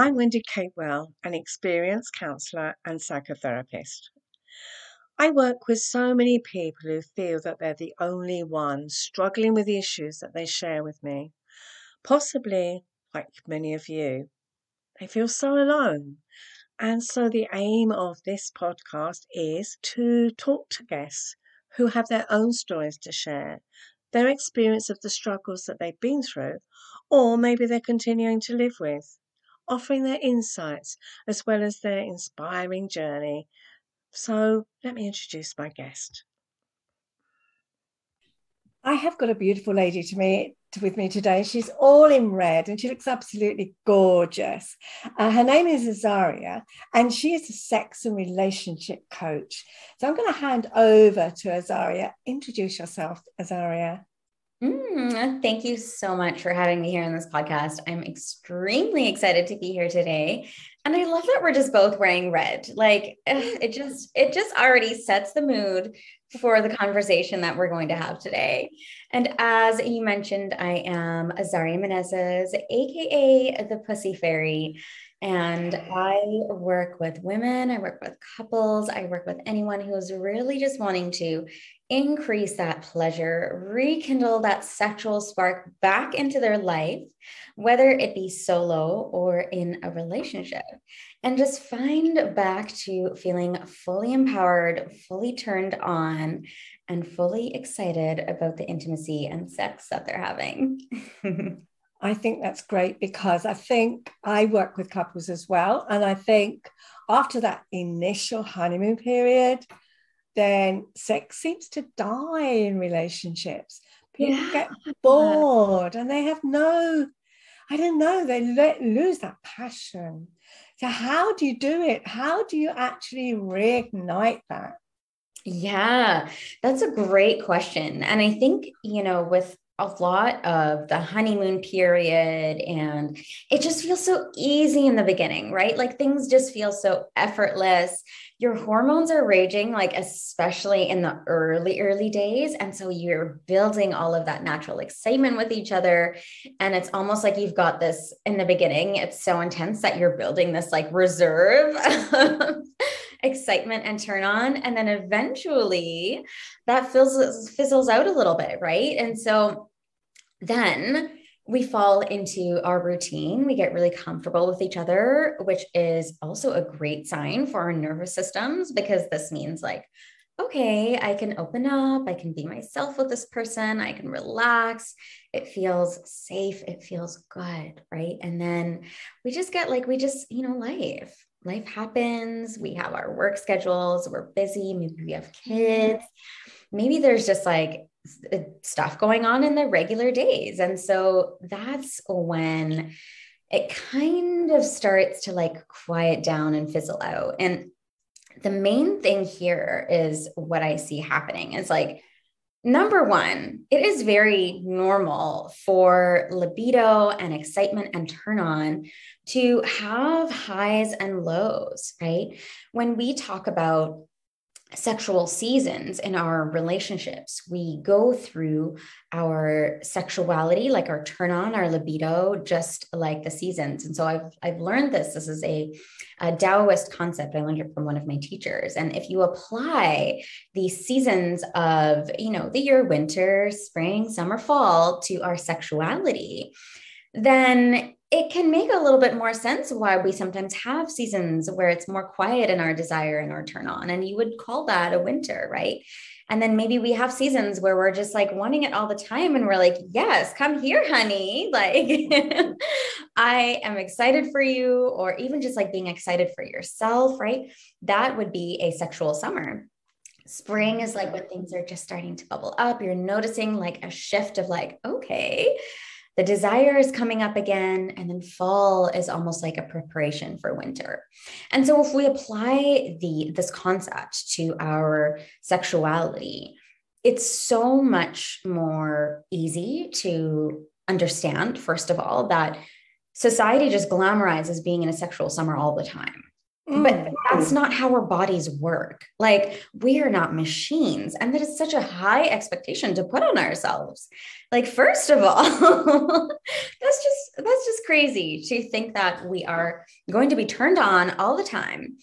I'm Wendy Capewell, an experienced counsellor and psychotherapist. I work with so many people who feel that they're the only ones struggling with the issues that they share with me. Possibly, like many of you, they feel so alone. And so the aim of this podcast is to talk to guests who have their own stories to share, their experience of the struggles that they've been through, or maybe they're continuing to live with, offering their insights as well as their inspiring journey. So let me introduce my guest. I have got a beautiful lady with me today. She's all in red and she looks absolutely gorgeous. Her name is Azaria and she is a sex and relationship coach. So I'm going to hand over to Azaria. Introduce yourself, Azaria. Thank you so much for having me here on this podcast. I'm extremely excited to be here today. And I love that we're just both wearing red. Like it just already sets the mood for the conversation that we're going to have today. And as you mentioned, I am Azaria Menezes, AKA the Pussy Fairy. And I work with women, I work with couples, I work with anyone who's really just wanting to increase that pleasure, rekindle that sexual spark back into their life, whether it be solo or in a relationship, and just find back to feeling fully empowered, fully turned on, and fully excited about the intimacy and sex that they're having. I think that's great because I think I work with couples as well. And I think after that initial honeymoon period, then sex seems to die in relationships. People get bored and they have they lose that passion. So how do you do it? How do you actually reignite that? Yeah, that's a great question. And I think, with a lot of the honeymoon period, and it just feels so easy in the beginning, right? Like things just feel so effortless. Your hormones are raging, like especially in the early days. And so you're building all of that natural excitement with each other. And it's almost like you've got this in the beginning. It's so intense that you're building this like reserve excitement and turn on. And then eventually that fizzles out a little bit, right? And so then we fall into our routine. We get really comfortable with each other, which is also a great sign for our nervous systems, because this means like, okay, I can open up, I can be myself with this person, I can relax. It feels safe, it feels good, right? And then life happens. We have our work schedules, we're busy, maybe we have kids, maybe there's just like stuff going on in the regular days. And so that's when it kind of starts to like quiet down and fizzle out. And the main thing here is what I see happening is like, number one, it is very normal for libido and excitement and turn on to have highs and lows, right? When we talk about sexual seasons in our relationships, we go through our sexuality, like our turn on, our libido, just like the seasons. And so I've learned this. This is a Taoist concept. I learned it from one of my teachers. And if you apply the seasons of, the year, winter, spring, summer, fall, to our sexuality, then it can make a little bit more sense why we sometimes have seasons where it's more quiet in our desire and our turn on. And you would call that a winter, right? And then maybe we have seasons where we're just like wanting it all the time. And we're like, yes, come here, honey. Like I am excited for you, or even just like being excited for yourself, right? That would be a sexual summer. Spring is like when things are just starting to bubble up. You're noticing like a shift of like, okay, the desire is coming up again. And then fall is almost like a preparation for winter. And so if we apply this concept to our sexuality, it's so much more easy to understand, first of all, that society just glamorizes being in a sexual summer all the time. But that's not how our bodies work. Like, we are not machines. And that is such a high expectation to put on ourselves. Like, first of all, that's just crazy to think that we are going to be turned on all the time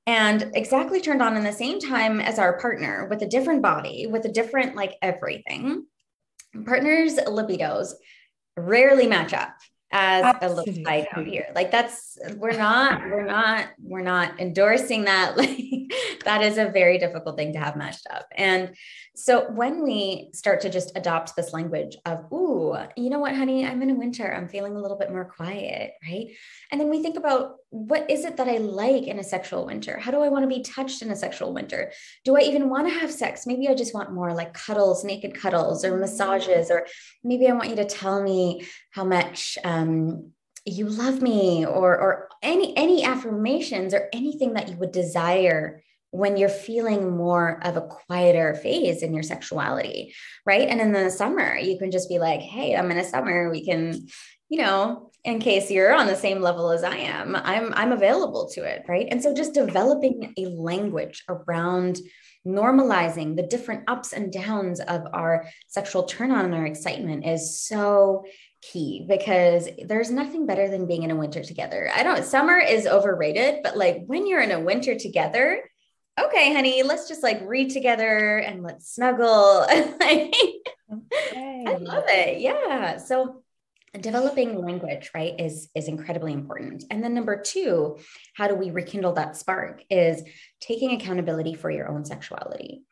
and exactly turned on in the same time as our partner with a different body, with a different, like, everything. Partners' libidos rarely match up, as Absolutely. a little side note here. Like, we're not endorsing that. Like, that is a very difficult thing to have matched up. And so when we start to just adopt this language of, ooh, you know what, honey, I'm in a winter, I'm feeling a little bit more quiet, right? And then we think about, what is it that I like in a sexual winter? How do I want to be touched in a sexual winter? Do I even want to have sex? Maybe I just want more like cuddles, naked cuddles, or massages, or maybe I want you to tell me how much you love me, or any affirmations or anything that you would desire when you're feeling more of a quieter phase in your sexuality, right? And in the summer, you can just be like, hey, I'm in a summer. We can, in case you're on the same level as I am, I'm available to it, right? And so just developing a language around normalizing the different ups and downs of our sexual turn on and our excitement is so key, because there's nothing better than being in a winter together. Summer is overrated, but like, when you're in a winter together, okay, honey, let's just like read together and let's snuggle. Okay. I love it. Yeah. So developing language, right, is incredibly important. And then number two, how do we rekindle that spark, is taking accountability for your own sexuality.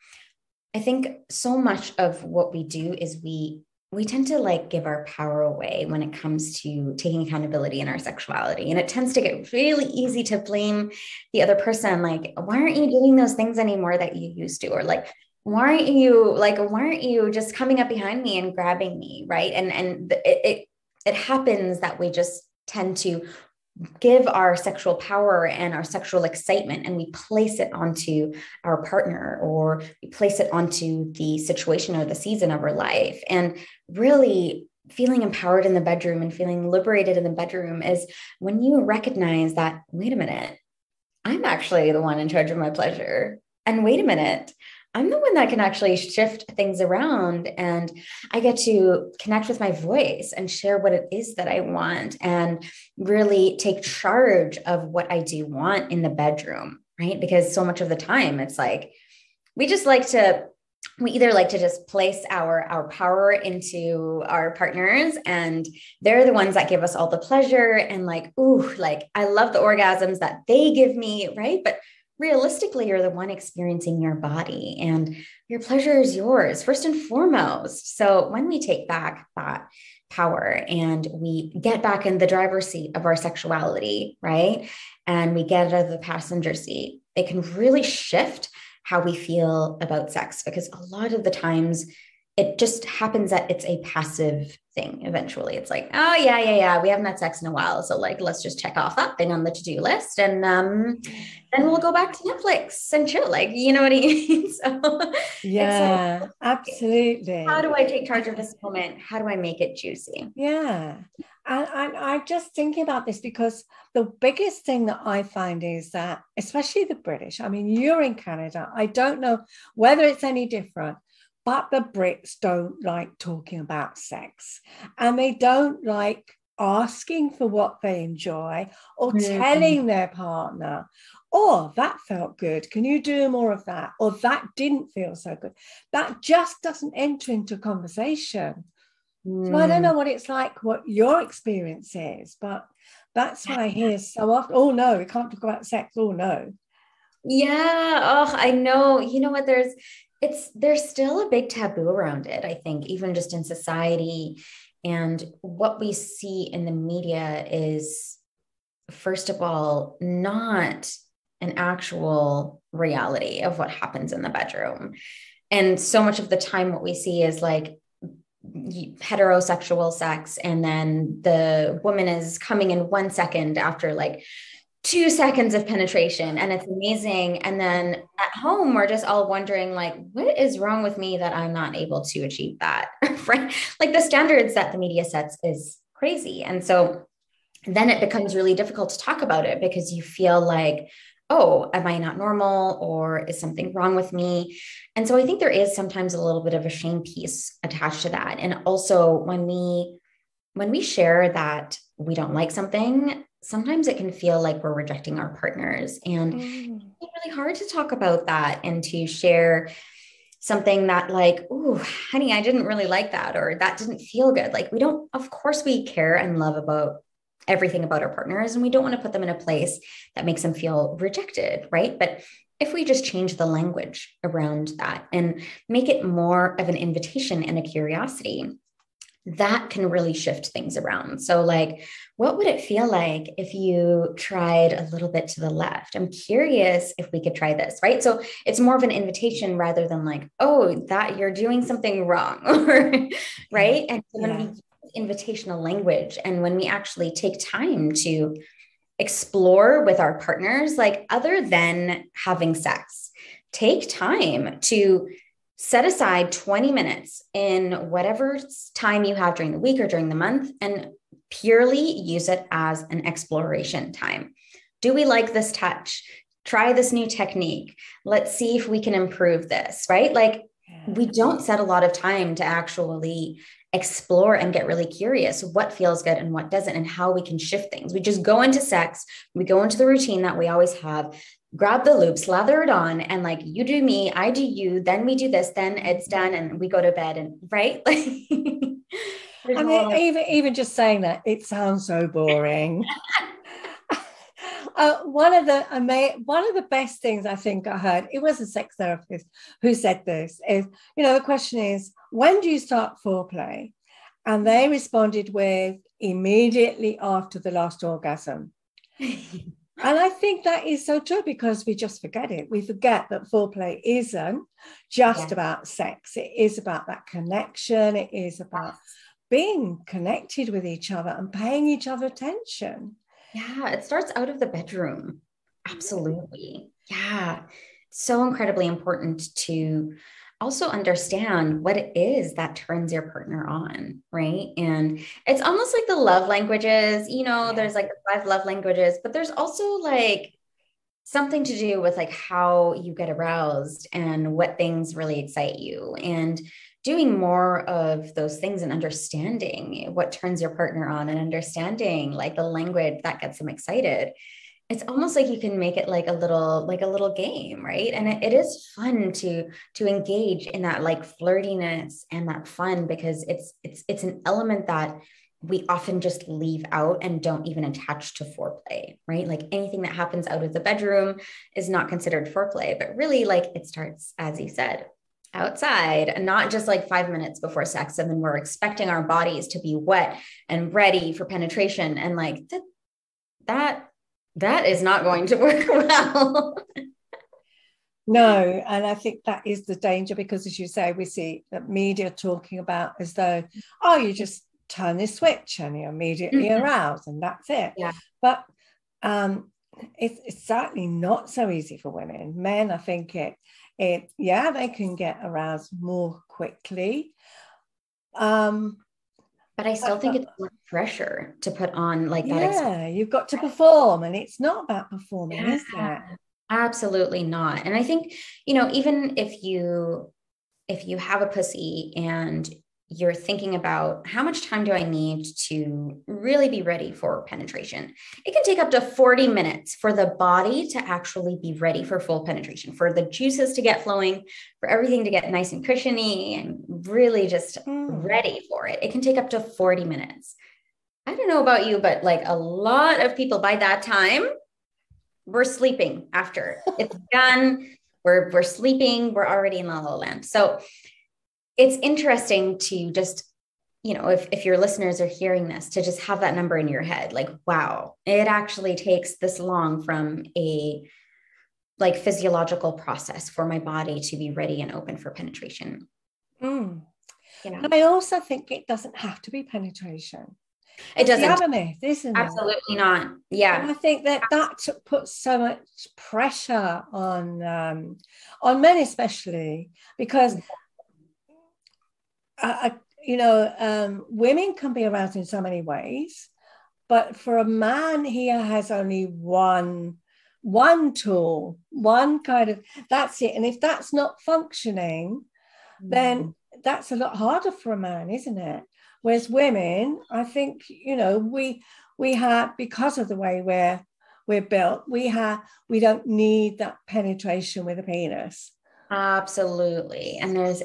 I think so much of what we do is we tend to like give our power away when it comes to taking accountability in our sexuality. And it tends to get really easy to blame the other person. Like, why aren't you doing those things anymore that you used to? Or like, why aren't you just coming up behind me and grabbing me? Right. And it happens that we just tend to give our sexual power and our sexual excitement, and we place it onto our partner, or we place it onto the situation or the season of our life. And really feeling empowered in the bedroom and feeling liberated in the bedroom is when you recognize that, wait a minute, I'm actually the one in charge of my pleasure. And wait a minute, I'm the one that can actually shift things around, and I get to connect with my voice and share what it is that I want, and really take charge of what I do want in the bedroom, right? Because so much of the time it's like, we either like to just place our power into our partners, and they're the ones that give us all the pleasure, and like, ooh, like, I love the orgasms that they give me, right? But realistically, you're the one experiencing your body, and your pleasure is yours first and foremost. So when we take back that power and we get back in the driver's seat of our sexuality, right? And we get out of the passenger seat, it can really shift how we feel about sex, because a lot of the times it just happens that it's a passive thing. Eventually it's like, oh yeah, we haven't had sex in a while, so like, let's just check off that thing on the to-do list, and then we'll go back to Netflix and chill, like, you know what I mean? So yeah, like, absolutely. how do I take charge of this moment? How do I make it juicy? Yeah. And I'm just thinking about this, because the biggest thing that I find is that, especially the British, I mean, you're in Canada, I don't know whether it's any different, but the Brits don't like talking about sex, and they don't like asking for what they enjoy, or telling their partner, oh, that felt good, can you do more of that? Or that didn't feel so good. That just doesn't enter into conversation. So I don't know what it's like, what your experience is, but that's what I hear so often. Oh no, we can't talk about sex. Oh no. Yeah. Oh, I know. You know what? There's still a big taboo around it, I think, even just in society. And what we see in the media is, first of all, not an actual reality of what happens in the bedroom. And so much of the time, what we see is like heterosexual sex, and then the woman is coming in 1 second after like 2 seconds of penetration, and it's amazing. And then at home, we're just all wondering, like, what is wrong with me that I'm not able to achieve that? Right? Like, the standards that the media sets is crazy. And so then it becomes really difficult to talk about it, because you feel like, oh, am I not normal, or is something wrong with me? And so I think there is sometimes a little bit of a shame piece attached to that. And also when we share that we don't like something, sometimes it can feel like we're rejecting our partners. And Mm. it's really hard to talk about that and to share something that, like, oh, honey, I didn't really like that, or that didn't feel good. Like, we don't, of course, we care and love about everything about our partners, and we don't want to put them in a place that makes them feel rejected, right? But if we just change the language around that and make it more of an invitation and a curiosity, that can really shift things around. So, like, what would it feel like if you tried a little bit to the left? I'm curious if we could try this, right? So it's more of an invitation rather than like, oh, that you're doing something wrong, right? And so when we Yeah. use invitational language, and when we actually take time to explore with our partners, like, other than having sex, take time to set aside 20 minutes in whatever time you have during the week or during the month, and purely use it as an exploration time. Do we like this touch? Try this new technique. Let's see if we can improve this, right? Like, Yeah. we don't set a lot of time to actually explore and get really curious what feels good and what doesn't, and how we can shift things. We just go into sex, we go into the routine that we always have, grab the loop, slather it on, and like, you do me, I do you, then we do this, then it's done, and we go to bed, and right? Like, there's I a mean, lot of even just saying that, it sounds so boring. One of the best things I think I heard, it was a sex therapist who said this, is, the question is, when do you start foreplay? And they responded with, immediately after the last orgasm. And I think that is so true, because we just forget it. We forget that foreplay isn't just about sex. It is about that connection. It is about being connected with each other and paying each other attention. Yeah, it starts out of the bedroom. Absolutely. Yeah. So incredibly important to also understand what it is that turns your partner on, right? And it's almost like the love languages, there's like the 5 love languages, but there's also like something to do with like how you get aroused and what things really excite you, and doing more of those things and understanding what turns your partner on, and understanding like the language that gets them excited. It's almost like you can make it like a little game, right? And it is fun to engage in that like flirtiness and that fun, because it's an element that we often just leave out and don't even attach to foreplay, right? Like, anything that happens out of the bedroom is not considered foreplay, but really, like, it starts, as you said, outside, and not just like 5 minutes before sex, and then we're expecting our bodies to be wet and ready for penetration, and like that is not going to work well. No, and I think that is the danger, because, as you say, we see that media talking about as though, oh, you just turn this switch and you're immediately aroused, and that's it. Yeah. But it's certainly not so easy for women. Men, I think they can get aroused more quickly. But I still think it's more pressure to put on like that. Yeah, you've got to perform, and it's not about performing, is it? Absolutely not. And I think, even if you have a pussy and you're thinking about how much time do I need to really be ready for penetration, it can take up to 40 minutes for the body to actually be ready for full penetration, for the juices to get flowing, for everything to get nice and cushiony and really just ready for it. It can take up to 40 minutes. I don't know about you, but like, a lot of people by that time, we're sleeping after it's done. We're sleeping. We're already in La La Land. So it's interesting to just, if your listeners are hearing this, to just have that number in your head, like, wow, it actually takes this long from a like physiological process for my body to be ready and open for penetration. And I also think it doesn't have to be penetration. It doesn't. The other myth, isn't it? Absolutely not. Yeah. And I think that puts so much pressure on men, especially because women can be aroused in so many ways, but for a man, he has only one one tool, one kind of, that's it. And if that's not functioning, then that's a lot harder for a man, isn't it? Whereas women, I think, we have, because of the way we're built, we don't need that penetration with a penis. Absolutely. And there's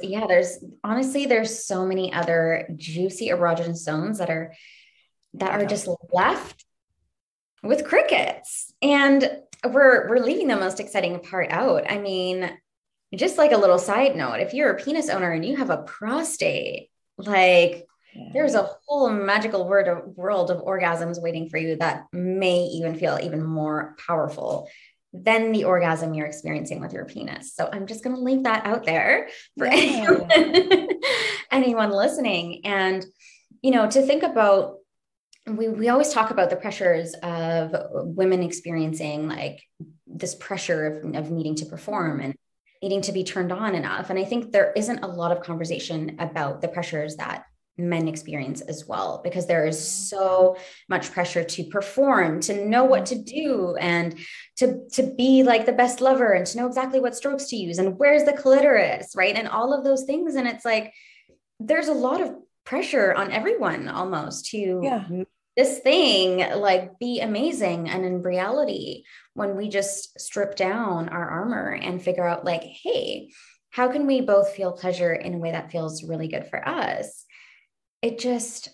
honestly, there's so many other juicy erogenous zones that are just left with crickets. And we're leaving the most exciting part out. I mean, just like a little side note, if you're a penis owner and you have a prostate, like there's a whole magical world of orgasms waiting for you that may even feel even more powerful than the orgasm you're experiencing with your penis. So I'm just going to leave that out there for anyone listening. And, to think about, we always talk about the pressures of women experiencing like this pressure of needing to perform and needing to be turned on enough. And I think there isn't a lot of conversation about the pressures that men experience as well, because there is so much pressure to perform, to know what to do, and to be like the best lover, and to know exactly what strokes to use and where's the clitoris, right? And all of those things. And it's like, there's a lot of pressure on everyone almost to this thing like be amazing. And in reality, when we just strip down our armor and figure out like, hey, how can we both feel pleasure in a way that feels really good for us? It just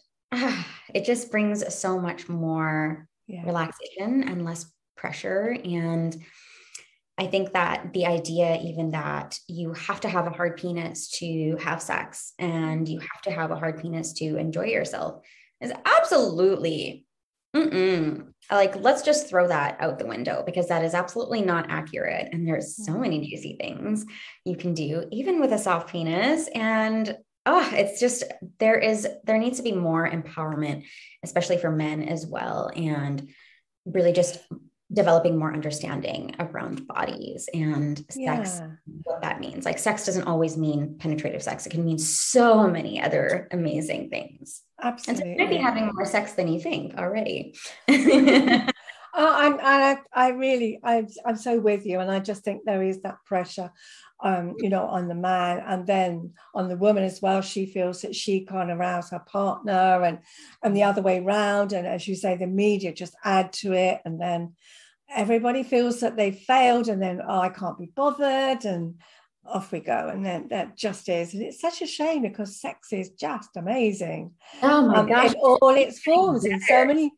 brings so much more relaxation and less pressure. And I think that the idea even that you have to have a hard penis to have sex and you have to have a hard penis to enjoy yourself is absolutely, like, let's just throw that out the window, because that is absolutely not accurate. And there's so many juicy things you can do, even with a soft penis. And it's just, there needs to be more empowerment, especially for men as well. And really just developing more understanding around bodies and sex, what that means. Like, sex doesn't always mean penetrative sex. It can mean so many other amazing things. Absolutely. And so you might be having more sex than you think already. I'm so with you. And I just think there is that pressure, on the man, and then on the woman as well. She feels that she can't arouse her partner, and the other way around. And as you say, the media just add to it. And then everybody feels that they've failed, and then, I can't be bothered, and off we go. And then that just is. And it's such a shame, because sex is just amazing. Oh my gosh. In all its forms. And so many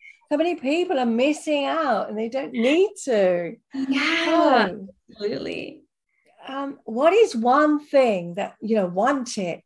people are missing out, and they don't need to. Yeah, absolutely. What is one thing that, one tip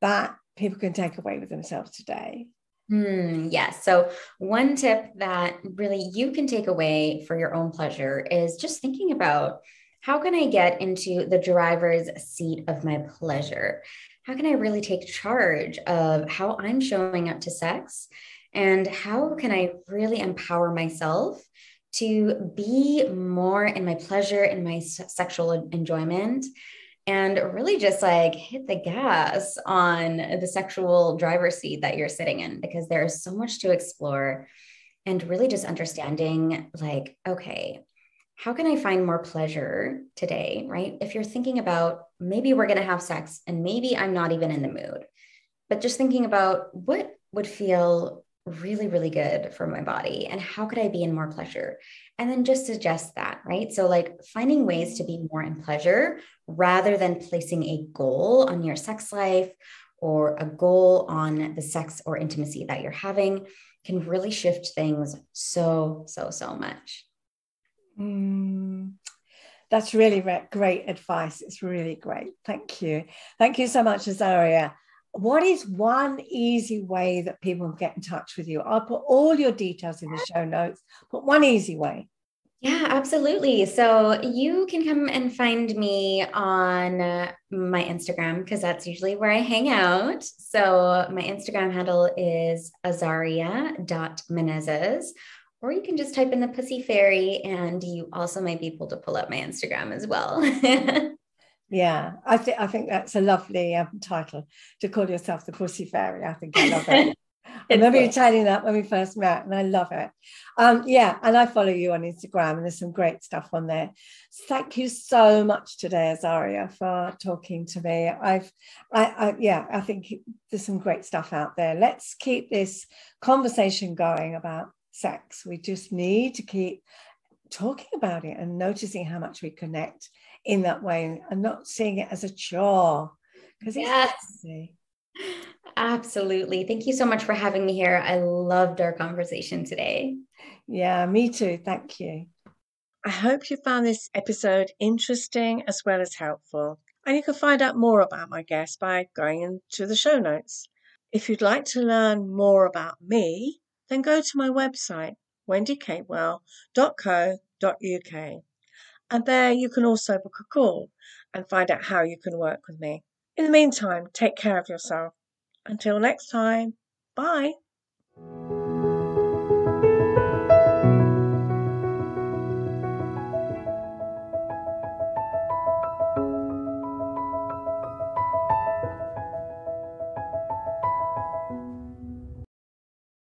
that people can take away with themselves today? Yes. So one tip that really you can take away for your own pleasure is just thinking about, how can I get into the driver's seat of my pleasure? How can I really take charge of how I'm showing up to sex? And how can I really empower myself to be more in my pleasure, in my sexual enjoyment, and really just like hit the gas on the sexual driver's seat that you're sitting in, because there is so much to explore. And really just understanding like, okay, how can I find more pleasure today, right? If you're thinking about, maybe we're going to have sex and maybe I'm not even in the mood, but just thinking about what would feel really, really good for my body, and how could I be in more pleasure? And then just suggest that, right? So like finding ways to be more in pleasure rather than placing a goal on your sex life or a goal on the sex or intimacy that you're having can really shift things so much. That's really great advice. It's really great. Thank you. Thank you so much, Azaria. What is one easy way that people can get in touch with you? I'll put all your details in the show notes, but one easy way. Yeah, absolutely. So you can come and find me on my Instagram, because that's usually where I hang out. So my Instagram handle is azaria.menezes, or you can just type in the Pussy Fairy, and you also might be able to pull up my Instagram as well. Yeah, I think that's a lovely title, to call yourself the Pussy Fairy. I think I love it. I It's remember you lovely. telling that when we first met, and I love it. Yeah, and I follow you on Instagram, and there's some great stuff on there. Thank you so much today, Azaria, for talking to me. I think there's some great stuff out there. Let's keep this conversation going about sex. We just need to keep talking about it and noticing how much we connect in that way, and not seeing it as a chore, because it's Yes, messy. absolutely. Thank you so much for having me here. I loved our conversation today. Yeah, me too. Thank you. I hope you found this episode interesting as well as helpful. And you can find out more about my guest by going into the show notes. If you'd like to learn more about me, then go to my website, wendycatewell.co.uk. And there you can also book a call and find out how you can work with me. In the meantime, take care of yourself. Until next time, bye.